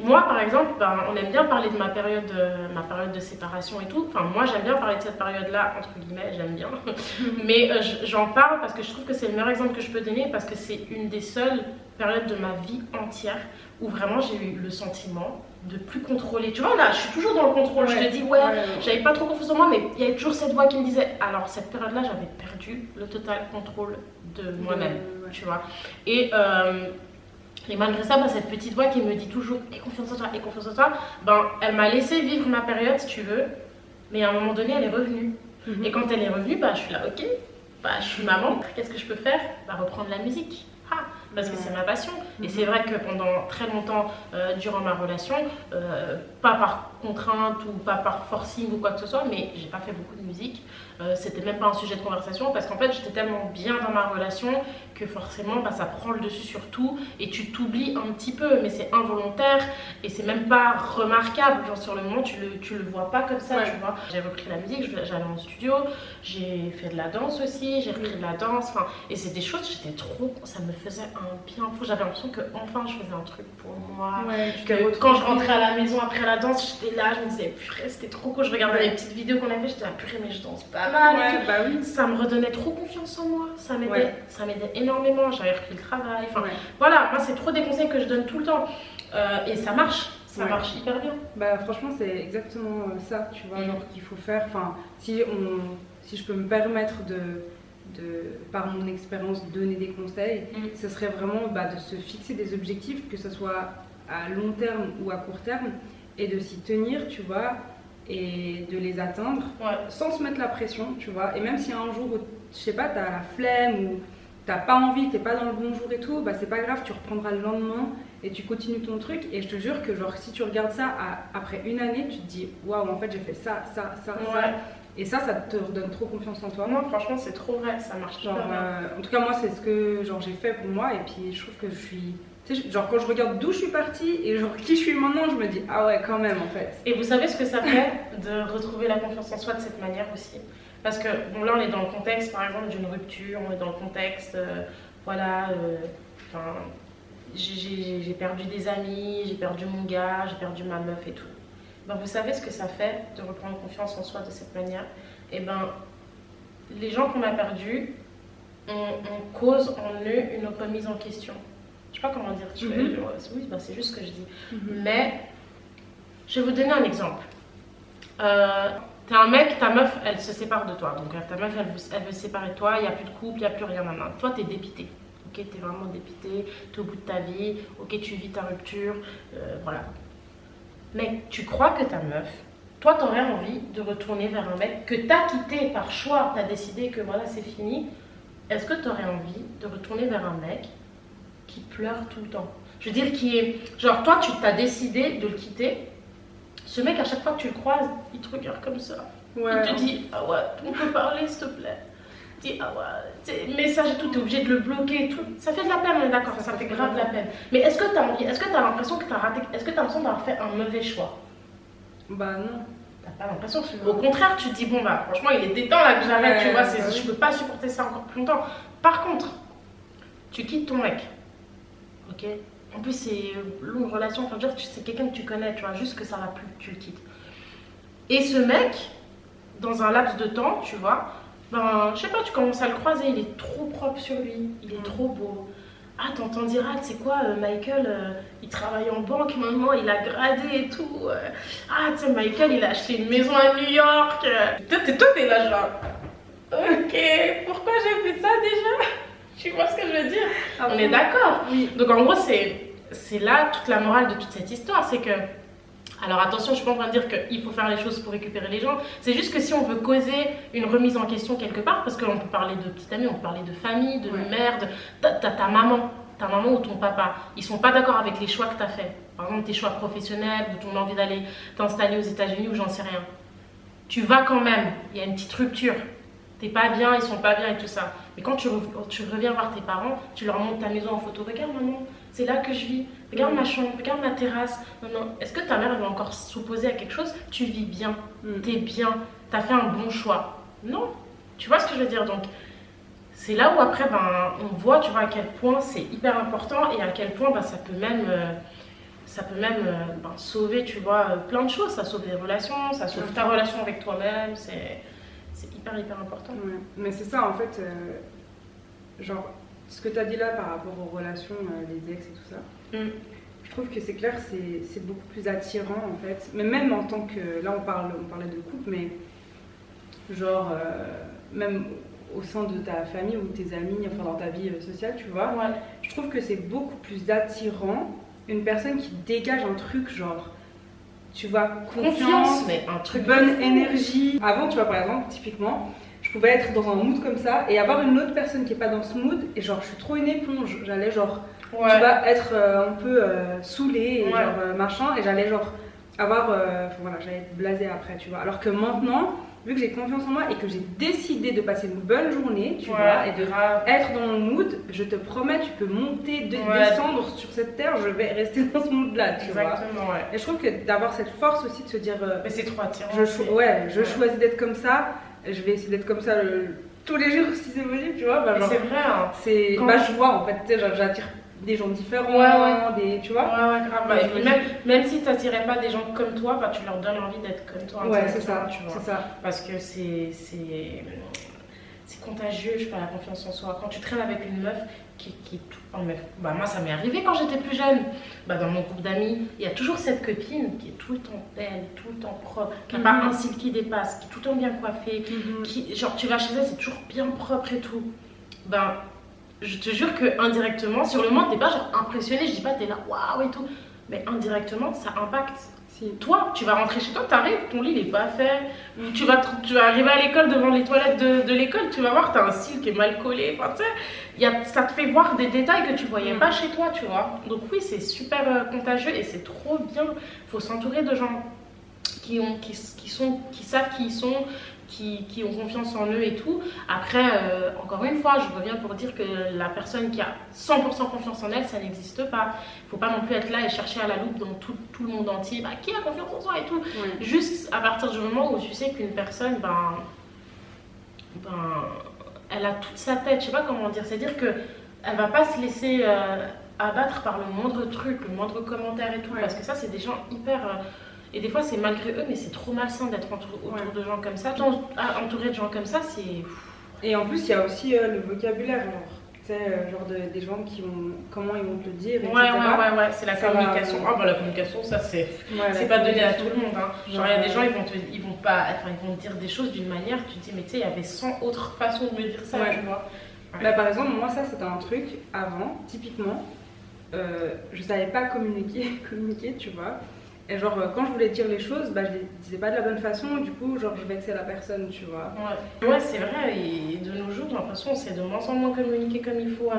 Moi par exemple, on aime bien parler de ma période de séparation et tout. Enfin moi j'aime bien parler de cette période là, entre guillemets, j'aime bien. Mais j'en parle parce que je trouve que c'est le meilleur exemple que je peux donner, parce que c'est une des seules périodes de ma vie entière où vraiment j'ai eu le sentiment de plus contrôler. Tu vois là, je suis toujours dans le contrôle. Je te dis j'avais pas trop confiance en moi, mais il y avait toujours cette voix qui me disait alors cette période là j'avais perdu le total contrôle de moi-même, tu vois. Et malgré ça, cette petite voix qui me dit toujours « aie confiance en toi, aie confiance en toi », elle m'a laissé vivre ma période, si tu veux, mais à un moment donné, elle est revenue. Et quand elle est revenue, je suis là, ok, je suis maman, qu'est-ce que je peux faire? Reprendre la musique. Parce que c'est ma passion. Et c'est vrai que pendant très longtemps, durant ma relation, pas par contrainte ou pas par forcing ou quoi que ce soit, mais j'ai pas fait beaucoup de musique. C'était même pas un sujet de conversation parce qu'en fait j'étais tellement bien dans ma relation que forcément ça prend le dessus sur tout et tu t'oublies un petit peu, mais c'est involontaire et c'est même pas remarquable. Genre sur le moment tu le vois pas comme ça, tu vois. J'ai repris la musique, j'allais en studio, j'ai fait de la danse aussi, j'ai repris de la danse, et c'est des choses, ça me faisait un bien fou. J'avais l'impression que enfin je faisais un truc pour moi. Quand je rentrais à la maison après la danse, j'étais là, je me disais purée, c'était trop cool. Je regardais les petites vidéos qu'on a fait, j'étais là purée, mais je danse pas mal. Ça me redonnait trop confiance en moi, ça m'aidait énormément. J'avais repris le travail. Voilà, moi c'est trop des conseils que je donne tout le temps et ça marche. Ça marche hyper bien. Franchement, c'est exactement ça, tu vois, genre qu'il faut faire. Si je peux me permettre par mon expérience, donner des conseils, ce serait vraiment de se fixer des objectifs, que ce soit à long terme ou à court terme, et de s'y tenir, tu vois, et de les atteindre sans se mettre la pression, tu vois. Et même si un jour, je sais pas, t'as la flemme ou t'as pas envie, t'es pas dans le bon jour et tout, c'est pas grave, tu reprendras le lendemain et tu continues ton truc. Et je te jure que genre si tu regardes ça après une année, tu te dis waouh, en fait j'ai fait ça. Et ça te redonne trop confiance en toi. Non, franchement, c'est trop vrai, ça marche genre, en tout cas, moi, c'est ce que j'ai fait pour moi. Et puis, je trouve que je suis... Tu sais, genre, quand je regarde d'où je suis partie et genre qui je suis maintenant, je me dis, ah ouais, quand même, en fait. Et vous savez ce que ça fait de retrouver la confiance en soi de cette manière aussi? Parce que, bon, là, on est dans le contexte, par exemple, d'une rupture, on est dans le contexte, j'ai perdu des amis, j'ai perdu mon gars, j'ai perdu ma meuf et tout. Vous savez ce que ça fait de reprendre confiance en soi de cette manière? Les gens qu'on a perdus, on cause en eux une remise en question. Je sais pas comment dire, oui, c'est juste ce que je dis. Mais je vais vous donner un exemple. T'es un mec, ta meuf, elle se sépare de toi. Donc ta meuf, elle veut se séparer de toi, il n'y a plus de couple, il n'y a plus rien maintenant. Toi, t'es dépité. Ok, t'es vraiment dépité, t'es au bout de ta vie, ok, tu vis ta rupture, voilà. Mais tu crois que ta meuf, toi t'aurais envie de retourner vers un mec que t'as quitté par choix, t'as décidé que voilà c'est fini. Est-ce que t'aurais envie de retourner vers un mec qui pleure tout le temps? Je veux dire qui est, genre toi tu t'as décidé de le quitter, ce mec à chaque fois que tu le croises, il te regarde comme ça. Il te dit ah ouais, on peut parler s'il te plaît. Ah ouais, message et tout, t'es obligé de le bloquer et tout. Ça fait de la peine, on est d'accord, ça fait grave de la peine. Mais est-ce que t'as envie, est-ce que t'as l'impression que t'as raté, est-ce que t'as l'impression d'avoir fait un mauvais choix? Non. T'as pas l'impression. Au contraire, tu te dis, franchement, il était temps là que j'arrête, tu vois, je peux pas supporter ça encore plus longtemps. Par contre, tu quittes ton mec, ok? En plus, c'est longue relation, enfin, c'est quelqu'un que tu connais, tu vois, juste que ça va plus, tu le quittes. Et ce mec, dans un laps de temps, tu vois, je sais pas, tu commences à le croiser, il est trop propre sur lui, il est trop beau, Ah, t'entends dire, ah, tu sais quoi, Michael, il travaille en banque maintenant, il a gradé et tout. Ah, tu sais, Michael, il a acheté une maison à New York. Toi, t'es là, genre, ok, pourquoi j'ai fait ça déjà? Tu vois ce que je veux dire? On est d'accord. Oui. Donc, en gros, c'est là toute la morale de toute cette histoire, c'est que. Alors attention, je suis pas en train de dire qu'il faut faire les choses pour récupérer les gens. C'est juste que si on veut causer une remise en question quelque part, parce qu'on peut parler de petite amie, on peut parler de famille, de mère, ta maman ou ton papa, ils sont pas d'accord avec les choix que tu as fait. Par exemple, tes choix professionnels ou ton envie d'aller t'installer aux États-Unis ou j'en sais rien. Tu vas quand même, il y a une petite rupture. T'es pas bien, ils sont pas bien et tout ça. Mais quand tu reviens voir tes parents, tu leur montres ta maison en photo. Regarde maman, c'est là que je vis. Regarde ma chambre, regarde ma terrasse. Non. Est-ce que ta mère elle va encore s'opposer à quelque chose? Tu vis bien, t'es bien, t'as fait un bon choix. Non. Tu vois ce que je veux dire? Donc, c'est là où après, on voit, tu vois, à quel point c'est hyper important et à quel point ça peut même sauver, tu vois, plein de choses. Ça sauve les relations, ça sauve ta relation avec toi-même. C'est hyper important. Ouais. Mais c'est ça en fait, genre ce que tu as dit là par rapport aux relations, les ex et tout ça, je trouve que c'est clair, c'est beaucoup plus attirant en fait. Mais même en tant que, là on parlait de couple, mais genre même au sein de ta famille ou tes amis, enfin dans ta vie sociale, tu vois, je trouve que c'est beaucoup plus attirant une personne qui dégage un truc genre, tu vois, confiance, mais un truc bonne énergie. Avant, tu vois, par exemple, typiquement, je pouvais être dans un mood comme ça et avoir une autre personne qui est pas dans ce mood et genre, je suis trop une éponge. J'allais genre, tu vas être un peu saoulée et genre machin et j'allais genre avoir, voilà, j'allais être blasée après, tu vois. Alors que maintenant, vu que j'ai confiance en moi et que j'ai décidé de passer une bonne journée, tu vois, et de être dans mon mood, je te promets, tu peux monter, descendre sur cette terre, je vais rester dans ce mood-là, tu vois. Et je trouve que d'avoir cette force aussi de se dire, mais c'est trop attirant. Je choisis d'être comme ça, je vais essayer d'être comme ça tous les jours si c'est possible, tu vois. Bah, c'est vrai. Hein. Je vois en fait, tu sais, j'attire des gens différents, tu vois. Grave. Et puis même si tu n'attirais pas des gens comme toi, tu leur donnes envie d'être comme toi. C'est ça, tu vois. C'est ça. Parce que c'est contagieux, je sais pas, la confiance en soi. Quand tu traînes avec une meuf qui est tout en meuf, moi ça m'est arrivé quand j'étais plus jeune. Dans mon groupe d'amis, il y a toujours cette copine qui est tout le temps belle, tout le temps propre, qui n'a pas un cil qui dépasse, qui est tout le temps bien coiffée, qui, genre tu vas chez elle, c'est toujours bien propre et tout. Je te jure que indirectement, sur le moment, t'es pas genre impressionné, je dis pas t'es là waouh et tout, mais indirectement, ça impacte. Si. Toi, tu vas rentrer chez toi, t'arrives, ton lit il est pas fait, tu vas arriver à l'école devant les toilettes de l'école, tu vas voir, t'as un cil qui est mal collé, enfin tu sais, ça te fait voir des détails que tu voyais pas chez toi, tu vois. Donc oui, c'est super contagieux et c'est trop bien, faut s'entourer de gens qui savent qui ils sont, qui ont confiance en eux et tout. Après, encore une fois, je reviens pour dire que la personne qui a 100% confiance en elle, ça n'existe pas. Il ne faut pas non plus être là et chercher à la loupe dans tout le monde entier. Qui a confiance en soi et tout. Juste à partir du moment où tu sais qu'une personne, elle a toute sa tête. Je sais pas comment dire. C'est-à-dire qu'elle ne va pas se laisser abattre par le moindre truc, le moindre commentaire et tout. Parce que ça, c'est des gens hyper... Et des fois, c'est malgré eux, mais c'est trop malsain d'être autour de gens comme ça. Entouré de gens comme ça, c'est... Et en plus, il y a aussi le vocabulaire, genre. Tu sais, genre des gens qui ont... Comment ils vont te le dire, etc. Ouais, c'est la communication. La communication, ça, c'est pas donné à tout le monde. Hein. Genre, il y a des gens, ils vont te dire des choses d'une manière, tu te dis, mais tu sais, il y avait 100 autres façons de me dire ça, tu vois. Par exemple, moi, ça, c'était un truc, avant, typiquement, je savais pas communiquer, tu vois. Et genre, quand je voulais dire les choses, je les disais pas de la bonne façon, du coup, genre, je vexais la personne, tu vois. Ouais, c'est vrai, et de nos jours, j'ai l'impression qu'on sait de moins en moins communiquer comme il faut.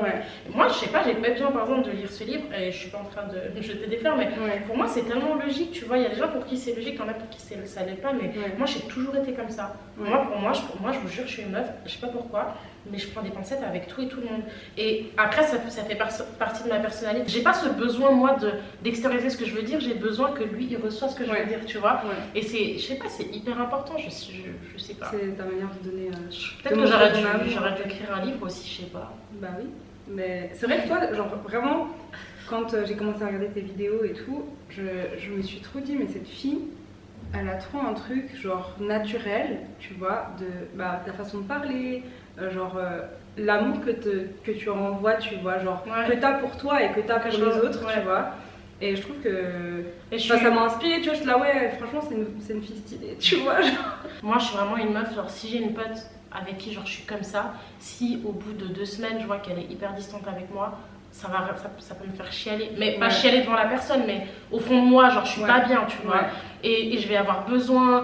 Moi, je sais pas, j'ai pas besoin, par exemple, de lire ce livre, et je suis pas en train de jeter des fleurs, mais pour moi, c'est tellement logique, tu vois. Il y a des gens pour qui c'est logique, t'en as pour qui ça l'est pas, mais moi, j'ai toujours été comme ça. Pour moi, je vous jure, je suis une meuf, je sais pas pourquoi, mais je prends des pincettes avec tout et tout le monde. Et après, ça fait partie de ma personnalité. J'ai pas ce besoin, moi, d'extérioriser ce que je veux dire, j'ai besoin que lui, il reçoit ce que je veux dire, tu vois. Et c'est, je sais pas, c'est hyper important, je sais pas. C'est ta manière de donner... Peut-être que j'aurais dû écrire un livre aussi, je sais pas. Bah oui, mais c'est vrai que toi, genre, vraiment, quand j'ai commencé à regarder tes vidéos et tout, je me suis trop dit, mais cette fille, elle a trop un truc, genre, naturel, tu vois, de ta façon de parler, genre... l'amour que tu renvoies, tu vois, genre que t'as pour toi et que t'as pour les autres, tu vois. Et je trouve que ça m'a inspirée, tu vois, je suis là, ouais, franchement, c'est une fille stylée, tu vois. Genre. Moi, je suis vraiment une meuf, genre, si j'ai une pote avec qui, genre, je suis comme ça, si au bout de 2 semaines, je vois qu'elle est hyper distante avec moi, ça peut me faire chialer. Mais pas chialer devant la personne, mais au fond de moi, genre, je suis pas bien, tu vois. Et je vais avoir besoin...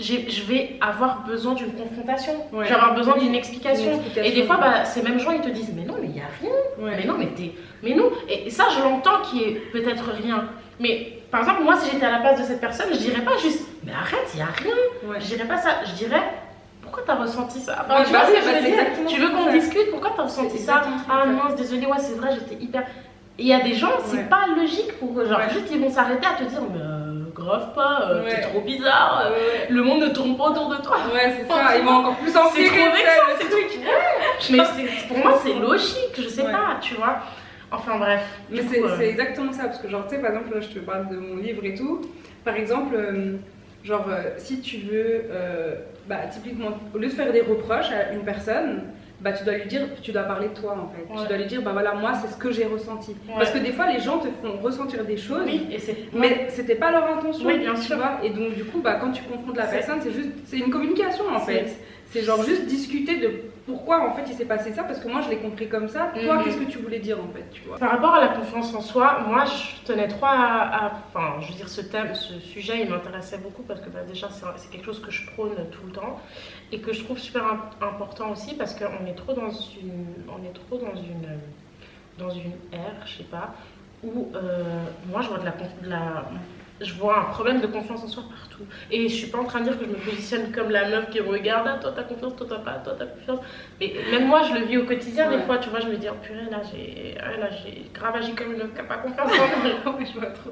Je vais avoir besoin d'une confrontation, je vais avoir besoin d'une explication. Et des fois, bah, ces mêmes gens, ils te disent, mais non, mais il n'y a rien. Mais non, mais non. Et ça, je l'entends qu'il y ait peut-être rien. Mais par exemple, moi, si j'étais à la place de cette personne, je dirais pas juste, mais arrête, il n'y a rien. Je dirais pas ça. Je dirais, pourquoi t'as ressenti ça? Enfin, tu vois, tu veux qu'on discute, pourquoi t'as ressenti ça? Ah mince, désolé, ouais, c'est vrai, j'étais hyper. Et il y a des gens, c'est pas logique pour eux. Genre, juste, ils vont s'arrêter à te dire, mais grave pas, t'es trop bizarre, le monde ne tourne pas autour de toi. Ouais, c'est ça, ils vont encore plus empirer. C'est trop vexant, ces trucs. Mais pour moi, c'est logique, je sais pas, tu vois. Enfin bref. Mais c'est exactement ça, parce que genre, tu sais, par exemple, là, je te parle de mon livre et tout. Par exemple, genre, si tu veux, bah, typiquement, au lieu de faire des reproches à une personne, bah tu dois lui dire, tu dois parler de toi en fait. Tu dois lui dire, bah voilà, moi c'est ce que j'ai ressenti. Parce que des fois les gens te font ressentir des choses, mais c'était pas leur intention, bien sûr. Tu vois. Et donc du coup, bah quand tu confrontes la personne, c'est une communication en fait. C'est genre juste discuter de pourquoi en fait il s'est passé ça, parce que moi je l'ai compris comme ça. Toi, qu'est-ce que tu voulais dire en fait, tu vois. Par rapport à la confiance en soi, moi je tenais trop enfin, je veux dire, ce sujet il m'intéressait beaucoup parce que bah, déjà c'est quelque chose que je prône tout le temps et que je trouve super important aussi parce qu'on est trop dans une ère, je sais pas, où moi je vois je vois un problème de confiance en soi partout. Et je suis pas en train de dire que je me positionne comme la meuf qui regarde, ah, toi t'as confiance, toi t'as pas, toi t'as confiance. Mais même moi je le vis au quotidien des fois, tu vois, je me dis, oh purée, là j'ai grave agi comme une meuf qui a pas confiance en moi. Je vois trop.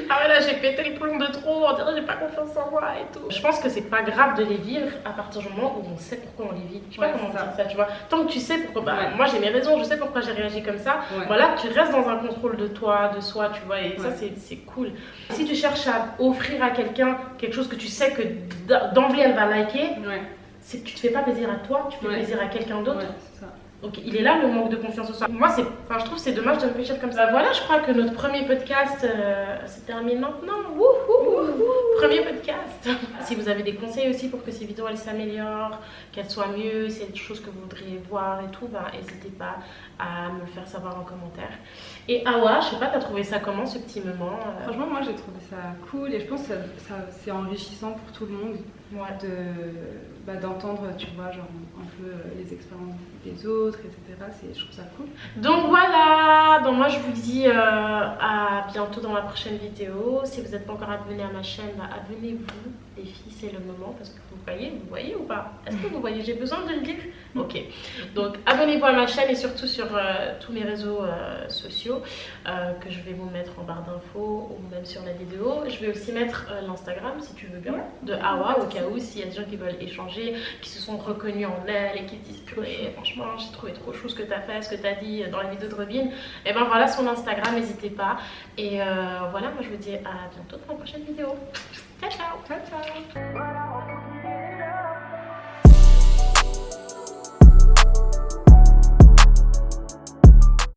Ah ouais, là j'ai pété le plomb de trop, on dirait j'ai pas confiance en moi et tout. Je pense que c'est pas grave de les vivre à partir du moment où on sait pourquoi on les vit. Je sais pas comment dire ça, tu vois. Tant que tu sais pourquoi, bah, moi j'ai mes raisons, je sais pourquoi j'ai réagi comme ça. Voilà, tu restes dans un contrôle de toi, de soi, tu vois, et ça c'est cool. Si tu cherches à offrir à quelqu'un quelque chose que tu sais que d'emblée elle va liker, c'est que tu te fais pas plaisir à toi, tu fais plaisir à quelqu'un d'autre. Donc il est là le manque de confiance en soi. Moi je trouve c'est dommage de réfléchir comme ça. Voilà, je crois que notre premier podcast se termine maintenant. Premier podcast. Si vous avez des conseils aussi pour que ces vidéos elles s'améliorent, qu'elles soient mieux, s'il y a des choses que vous voudriez voir et tout, bah n'hésitez pas à me le faire savoir en commentaire. Et Awa, je sais pas, t'as trouvé ça comment ce petit moment Franchement, moi j'ai trouvé ça cool et je pense que c'est enrichissant pour tout le monde d'entendre, tu vois, genre un peu les expériences des autres, etc. Je trouve ça cool. Donc voilà, donc moi je vous dis à bientôt dans la prochaine vidéo. Si vous n'êtes pas encore abonné à ma chaîne, bah, abonnez-vous les filles, c'est le moment parce que vous voyez ou pas? Est-ce que vous voyez? J'ai besoin de le dire. Ok, donc abonnez-vous à ma chaîne et surtout sur tous mes réseaux sociaux que je vais vous mettre en barre d'infos ou même sur la vidéo. Je vais aussi mettre l'Instagram si tu veux bien de Awa au cas où s'il y a des gens qui veulent échanger, qui se sont reconnus en elle et qui disent purée, franchement j'ai trouvé trop chou ce que tu as fait, ce que tu as dit dans la vidéo de Robin. Et ben voilà son Instagram, n'hésitez pas. Et voilà, moi je vous dis à bientôt dans la prochaine vidéo. Ciao ciao. Ciao ciao.